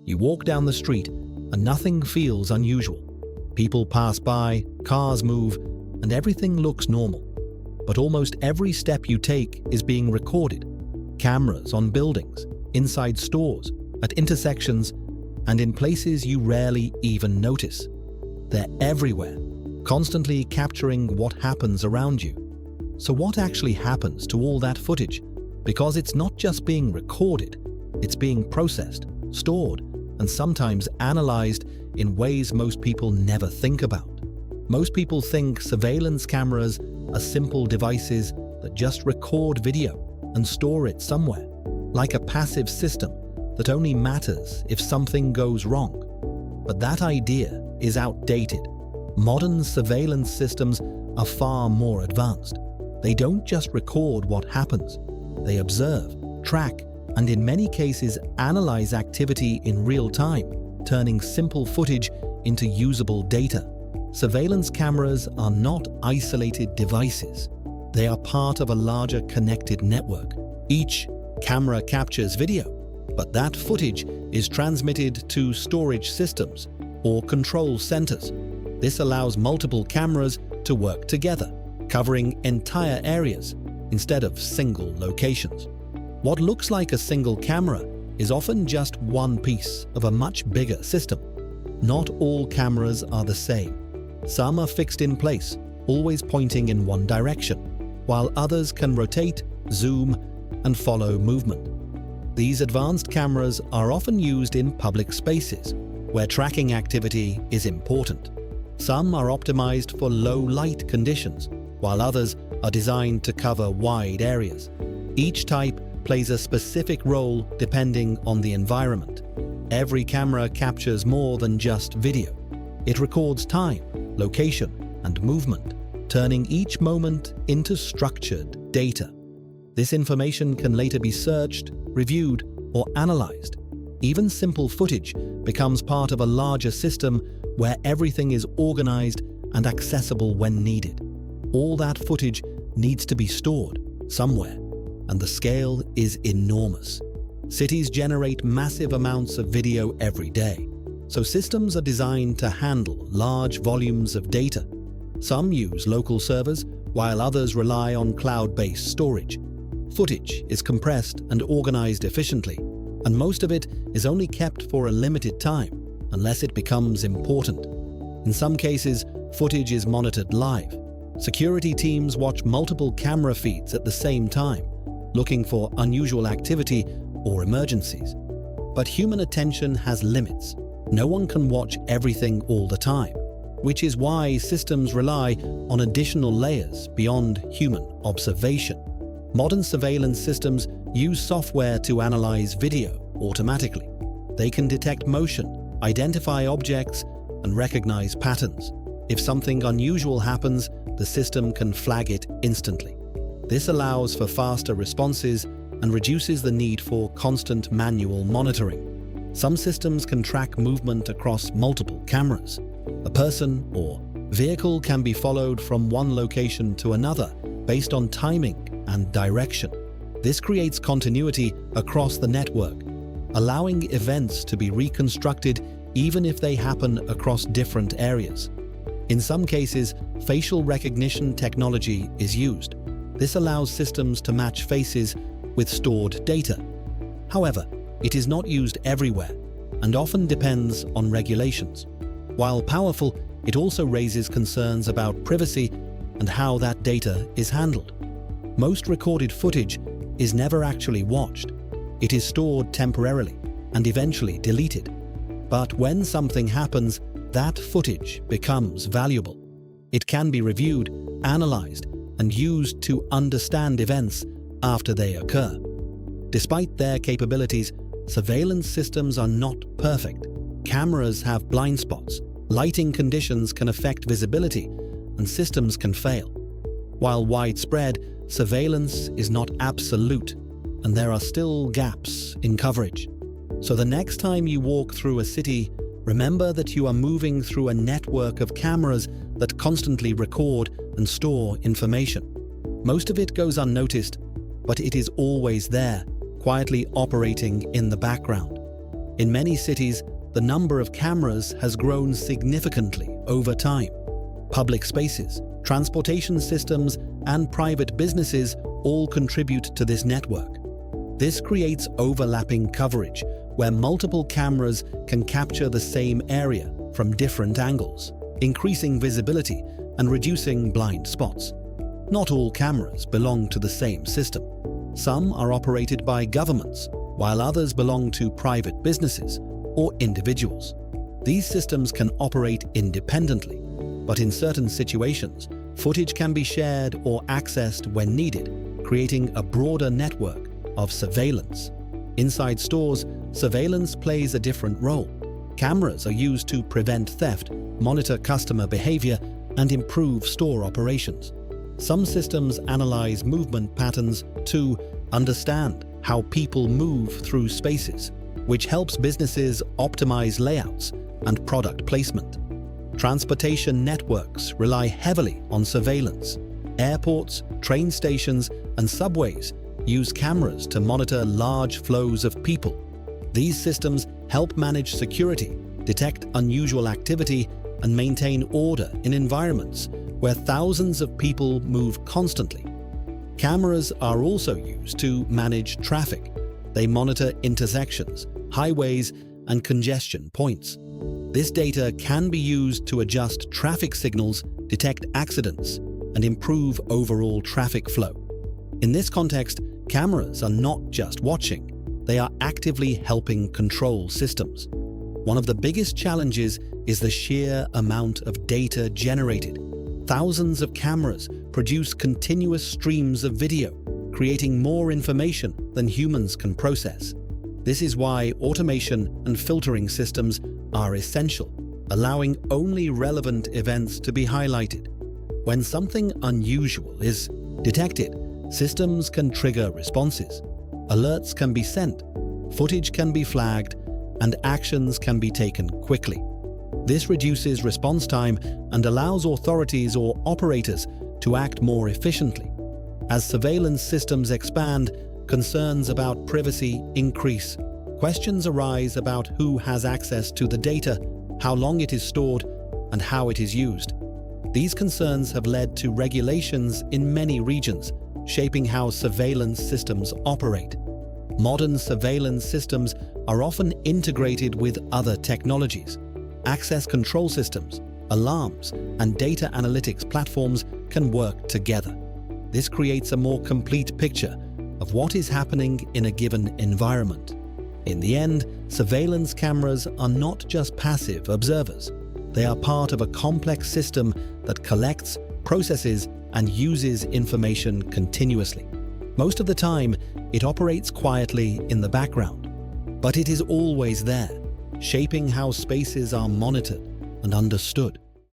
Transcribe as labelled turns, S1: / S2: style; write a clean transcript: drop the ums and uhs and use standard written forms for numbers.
S1: You walk down the street and nothing feels unusual. People pass by, cars move, and everything looks normal. But almost every step you take is being recorded. Cameras on buildings, inside stores, at intersections, and in places you rarely even notice. They're everywhere, constantly capturing what happens around you. So what actually happens to all that footage? Because it's not just being recorded, it's being processed, stored, and sometimes analyzed in ways most people never think about. Most people think surveillance cameras are simple devices that just record video and store it somewhere, like a passive system that only matters if something goes wrong. But that idea is outdated. Modern surveillance systems are far more advanced. They don't just record what happens. They observe, track, and in many cases analyze activity in real time, turning simple footage into usable data. Surveillance cameras are not isolated devices. They are part of a larger connected network. Each camera captures video, but that footage is transmitted to storage systems or control centers. This allows multiple cameras to work together, covering entire areas instead of single locations. What looks like a single camera is often just one piece of a much bigger system. Not all cameras are the same. Some are fixed in place, always pointing in one direction, while others can rotate, zoom, and follow movement. These advanced cameras are often used in public spaces, where tracking activity is important. Some are optimized for low light conditions, while others are designed to cover wide areas. Each type plays a specific role depending on the environment. Every camera captures more than just video. It records time, location, and movement, turning each moment into structured data. This information can later be searched, reviewed, or analyzed. Even simple footage becomes part of a larger system where everything is organized and accessible when needed. All that footage needs to be stored somewhere, and the scale is enormous. Cities generate massive amounts of video every day, so systems are designed to handle large volumes of data. Some use local servers, while others rely on cloud-based storage. Footage is compressed and organized efficiently, and most of it is only kept for a limited time, unless it becomes important. In some cases, footage is monitored live. Security teams watch multiple camera feeds at the same time, looking for unusual activity or emergencies. But human attention has limits. No one can watch everything all the time, which is why systems rely on additional layers beyond human observation. Modern surveillance systems use software to analyze video automatically. They can detect motion, identify objects, and recognize patterns. If something unusual happens, the system can flag it instantly. This allows for faster responses and reduces the need for constant manual monitoring. Some systems can track movement across multiple cameras. A person or vehicle can be followed from one location to another based on timing and direction. This creates continuity across the network, allowing events to be reconstructed even if they happen across different areas. In some cases, facial recognition technology is used. This allows systems to match faces with stored data. However, it is not used everywhere and often depends on regulations. While powerful, it also raises concerns about privacy and how that data is handled. Most recorded footage is never actually watched. It is stored temporarily and eventually deleted. But when something happens, that footage becomes valuable. It can be reviewed, analyzed, and used to understand events after they occur. Despite their capabilities, surveillance systems are not perfect. Cameras have blind spots, lighting conditions can affect visibility, and systems can fail. While widespread, surveillance is not absolute, and there are still gaps in coverage. So the next time you walk through a city, remember that you are moving through a network of cameras that constantly record and store information. Most of it goes unnoticed, but it is always there, quietly operating in the background. In many cities, the number of cameras has grown significantly over time. Public spaces, transportation systems, and private businesses all contribute to this network. This creates overlapping coverage, where multiple cameras can capture the same area from different angles, increasing visibility and reducing blind spots. Not all cameras belong to the same system. Some are operated by governments, while others belong to private businesses or individuals. These systems can operate independently, but in certain situations, footage can be shared or accessed when needed, creating a broader network of surveillance. Inside stores, surveillance plays a different role. Cameras are used to prevent theft, monitor customer behavior, and improve store operations. Some systems analyze movement patterns to understand how people move through spaces, which helps businesses optimize layouts and product placement. Transportation networks rely heavily on surveillance. Airports, train stations, and subways use cameras to monitor large flows of people. These systems help manage security, detect unusual activity, and maintain order in environments where thousands of people move constantly. Cameras are also used to manage traffic. They monitor intersections, highways, and congestion points. This data can be used to adjust traffic signals, detect accidents, and improve overall traffic flow. In this context, cameras are not just watching, they are actively helping control systems. One of the biggest challenges is the sheer amount of data generated. Thousands of cameras produce continuous streams of video, creating more information than humans can process. This is why automation and filtering systems are essential, allowing only relevant events to be highlighted. When something unusual is detected, systems can trigger responses. Alerts can be sent, footage can be flagged, and actions can be taken quickly. This reduces response time and allows authorities or operators to act more efficiently. As surveillance systems expand, concerns about privacy increase. Questions arise about who has access to the data, how long it is stored, and how it is used. These concerns have led to regulations in many regions, shaping how surveillance systems operate. Modern surveillance systems are often integrated with other technologies. Access control systems, alarms, and data analytics platforms can work together. This creates a more complete picture of what is happening in a given environment. In the end, surveillance cameras are not just passive observers. They are part of a complex system that collects, processes, and uses information continuously. Most of the time, it operates quietly in the background, but it is always there, shaping how spaces are monitored and understood.